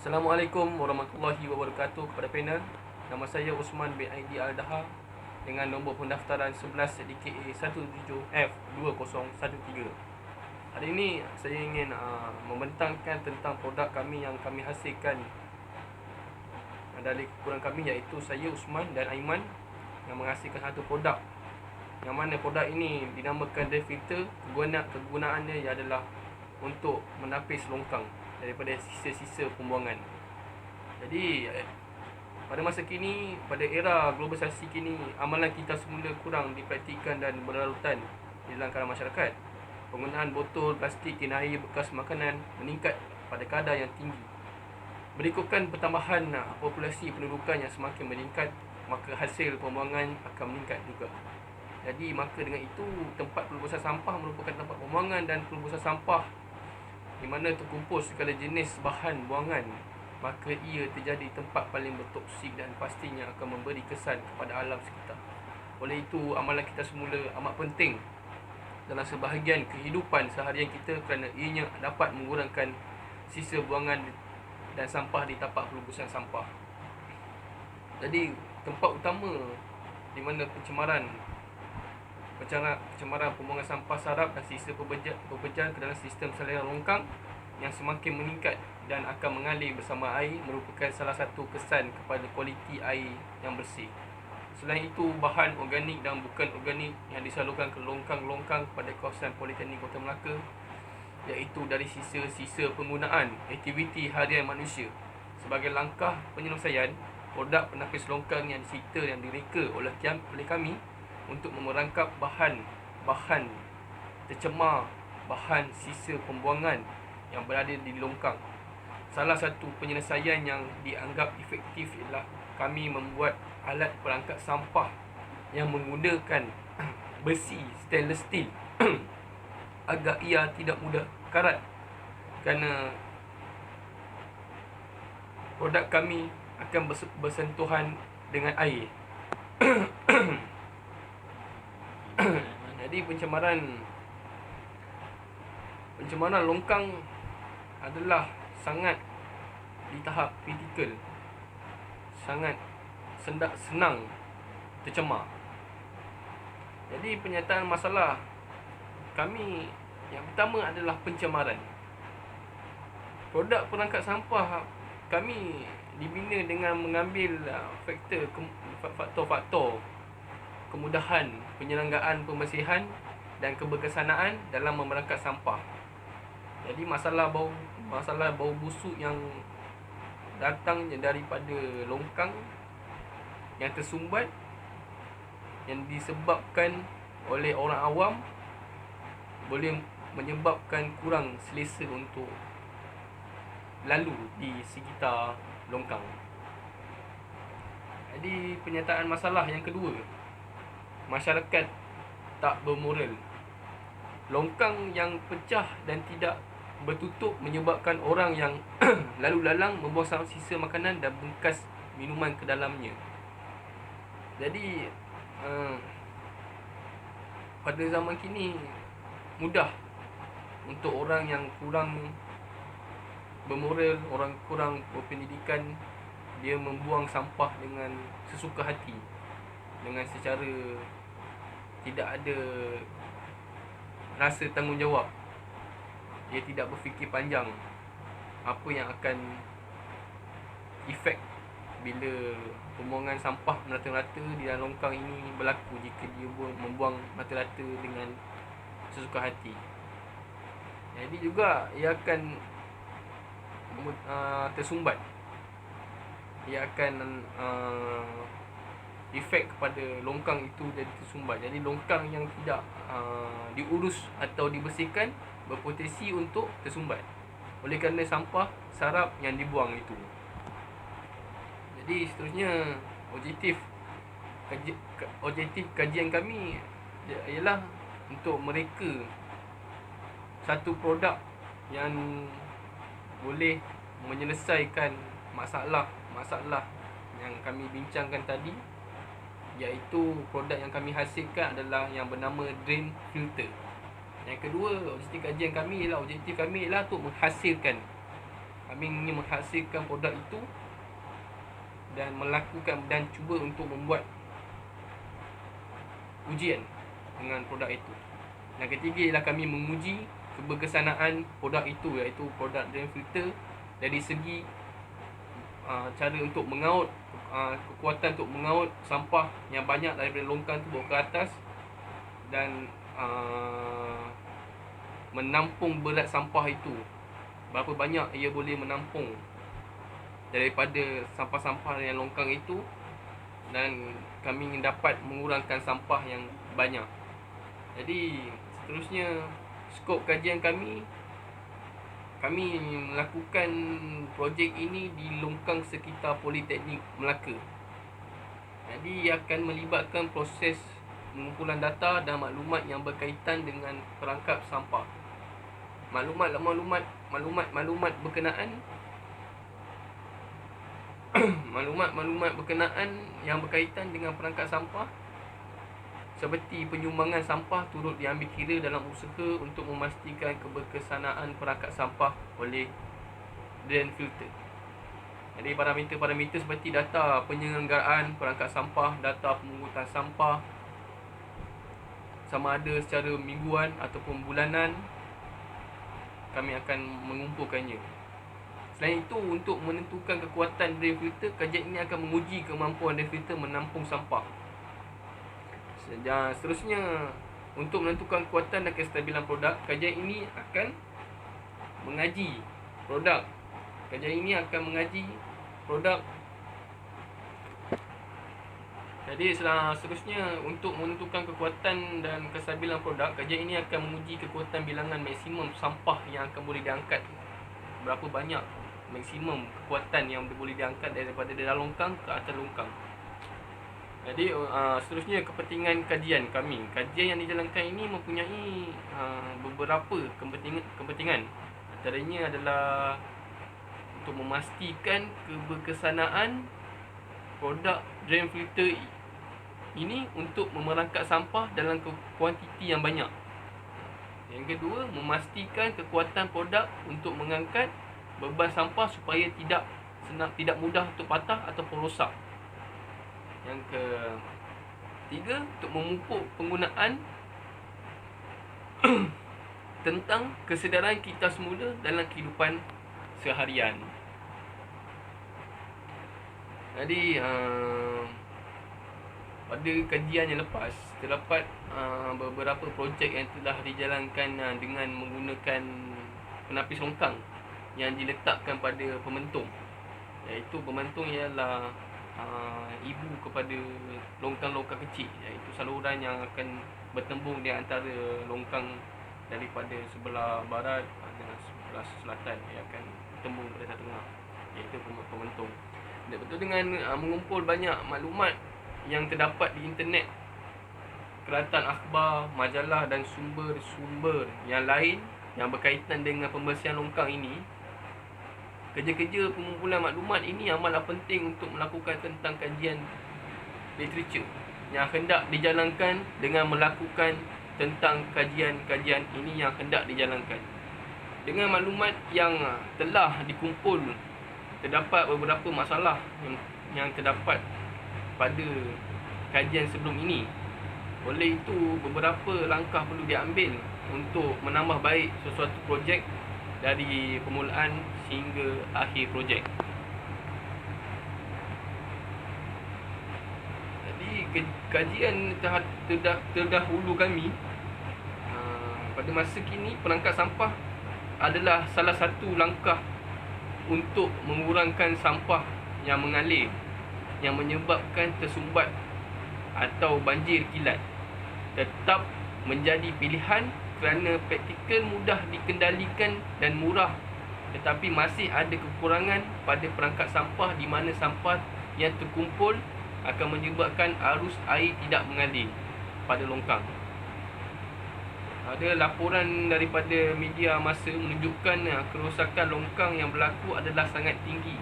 Assalamualaikum warahmatullahi wabarakatuh kepada panel. Nama saya Usman bin Aidi Al-Daha dengan nombor pendaftaran 11 DKA 17F2013. Hari ini saya ingin membentangkan tentang produk kami yang kami hasilkan dari kurang kami, iaitu saya Usman dan Aiman yang menghasilkan satu produk, yang mana produk ini dinamakan Dry Filter. Kegunaannya adalah untuk menapis longkang daripada sisa-sisa pembuangan. Jadi pada masa kini, pada era globalisasi kini, amalan kita semula kurang dipraktikkan dan berlarutan di dalam kalangan masyarakat. Penggunaan botol plastik, tin air bekas makanan meningkat pada kadar yang tinggi. Berikutkan pertambahan populasi pendudukan yang semakin meningkat, maka hasil pembuangan akan meningkat juga. Jadi maka dengan itu, tempat pelubusan sampah merupakan tempat pembuangan dan pelubusan sampah di mana terkumpul segala jenis bahan buangan, maka ia terjadi tempat paling bertoksik dan pastinya akan memberi kesan kepada alam sekitar. Oleh itu, amalan kita semula amat penting dalam sebahagian kehidupan seharian kita, kerana ianya dapat mengurangkan sisa buangan dan sampah di tapak pelubusan sampah. Jadi tempat utama di mana pencemaran pembuangan sampah sarap dan sisa pebejan ke dalam sistem saluran longkang yang semakin meningkat dan akan mengalir bersama air merupakan salah satu kesan kepada kualiti air yang bersih. Selain itu, bahan organik dan bukan organik yang disalurkan ke longkang-longkang pada kawasan Politeknik Kota Melaka, iaitu dari sisa-sisa penggunaan aktiviti harian manusia. Sebagai langkah penyelesaian, produk penapis longkang yang disita yang direka oleh kami untuk memerangkap bahan tercemar, bahan sisa pembuangan yang berada di longkang. Salah satu penyelesaian yang dianggap efektif ialah kami membuat alat perangkat sampah yang menggunakan besi stainless steel agar ia tidak mudah karat, kerana produk kami akan bersentuhan dengan air. Jadi pencemaran longkang adalah sangat di tahap kritikal, sangat senang tercemar. Jadi penyataan masalah kami yang pertama adalah pencemaran. Produk perangkat sampah kami dibina dengan mengambil faktor-faktor kemudahan penyelenggaraan pembersihan dan keberkesanaan dalam memerangkap sampah. Jadi masalah bau busuk yang datangnya daripada longkang yang tersumbat, yang disebabkan oleh orang awam, boleh menyebabkan kurang selesa untuk lalu di sekitar longkang. Jadi penyataan masalah yang kedua, masyarakat tak bermoral. Longkang yang pecah dan tidak bertutup menyebabkan orang yang lalu lalang membuang sisa makanan dan bekas minuman ke dalamnya. Jadi pada zaman kini mudah untuk orang yang kurang bermoral, orang kurang berpendidikan, dia membuang sampah dengan sesuka hati, dengan secara tidak ada rasa tanggungjawab. Dia tidak berfikir panjang apa yang akan efek bila pembuangan sampah merata-rata di dalam longkang ini berlaku jika dia membuang merata-rata dengan sesuka hati. Jadi juga ia akan tersumbat. Ia akan efek kepada longkang itu jadi tersumbat. Jadi longkang yang tidak diurus atau dibersihkan berpotensi untuk tersumbat oleh kerana sampah sarap yang dibuang itu. Jadi seterusnya, objektif kajian kami ialah untuk mereka satu produk yang boleh menyelesaikan masalah yang kami bincangkan tadi, iaitu produk yang kami hasilkan adalah yang bernama Dry Filter. Yang kedua, objektif kami ialah untuk menghasilkan Kami ingin menghasilkan produk itu dan melakukan dan cuba untuk membuat ujian dengan produk itu. Dan ketiga ialah kami menguji keberkesanaan produk itu, iaitu produk drain filter dari segi cara untuk mengaut, kekuatan untuk mengaut sampah yang banyak daripada longkang tu bawa ke atas dan menampung berat sampah itu. Berapa banyak ia boleh menampung daripada sampah-sampah yang longkang itu, dan kami ingin dapat mengurangkan sampah yang banyak. Jadi seterusnya skop kajian kami melakukan projek ini di longkang sekitar Politeknik Melaka. Jadi akan melibatkan proses pengumpulan data dan maklumat yang berkaitan dengan perangkap sampah. Maklumat berkenaan maklumat berkenaan yang berkaitan dengan perangkap sampah, seperti penyumbangan sampah turut diambil kira dalam usaha untuk memastikan keberkesanaan perangkap sampah oleh drain filter. Jadi parameter-parameter seperti data penyelenggaraan perangkap sampah, data pemungutan sampah sama ada secara mingguan ataupun bulanan, kami akan mengumpulkannya. Selain itu, untuk menentukan kekuatan drain filter, kajian ini akan menguji kemampuan drain filter menampung sampah. Seterusnya, untuk menentukan kekuatan dan kestabilan produk, kajian ini akan mengaji produk. Jadi seterusnya, untuk menentukan kekuatan dan kestabilan produk, kajian ini akan menguji kekuatan bilangan maksimum sampah yang akan boleh diangkat. Berapa banyak maksimum kekuatan yang boleh diangkat daripada dalam longkang ke atas longkang. Jadi seterusnya kepentingan kajian kami. Kajian yang dijalankan ini mempunyai beberapa kepentingan. Antaranya adalah untuk memastikan keberkesanaan produk drain filter ini untuk memerangkap sampah dalam kuantiti yang banyak. Yang kedua, memastikan kekuatan produk untuk mengangkat beban sampah supaya tidak mudah untuk patah ataupun rosak. Yang ketiga, untuk memupuk penggunaan tentang kesedaran kita semula dalam kehidupan seharian. Jadi pada kajian yang lepas, terdapat beberapa projek yang telah dijalankan dengan menggunakan penapis longkang yang diletakkan pada pementung. Iaitu pementung ialah ibu kepada longkang-longkang kecil, iaitu saluran yang akan bertembung di antara longkang daripada sebelah barat dengan sebelah selatan yang akan bertembung pada tengah, iaitu pementung. Dan betul dengan mengumpul banyak maklumat yang terdapat di internet, keratan akhbar, majalah dan sumber-sumber yang lain yang berkaitan dengan pembersihan longkang ini, kerja-kerja pengumpulan maklumat ini amatlah penting untuk melakukan tentang kajian literature yang hendak dijalankan dengan melakukan tentang kajian-kajian ini yang hendak dijalankan. Dengan maklumat yang telah dikumpul, terdapat beberapa masalah yang terdapat pada kajian sebelum ini. Oleh itu, beberapa langkah perlu diambil untuk menambah baik sesuatu projek dari permulaan sehingga akhir projek. Jadi kajian terdahulu kami pada masa kini, perangkap sampah adalah salah satu langkah untuk mengurangkan sampah yang mengalir yang menyebabkan tersumbat atau banjir kilat. Tetap menjadi pilihan kerana praktikal, mudah dikendalikan dan murah, tetapi masih ada kekurangan pada perangkap sampah di mana sampah yang terkumpul akan menyebabkan arus air tidak mengalir pada longkang. Ada laporan daripada media masa menunjukkan kerosakan longkang yang berlaku adalah sangat tinggi.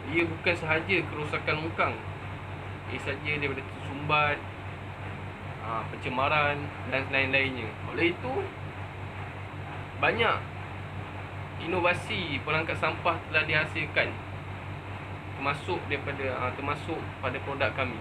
Ia bukan sahaja kerosakan longkang, ia saja daripada tersumbat, pencemaran dan lain-lainnya. Oleh itu, banyak inovasi perangkat sampah telah dihasilkan termasuk pada produk kami.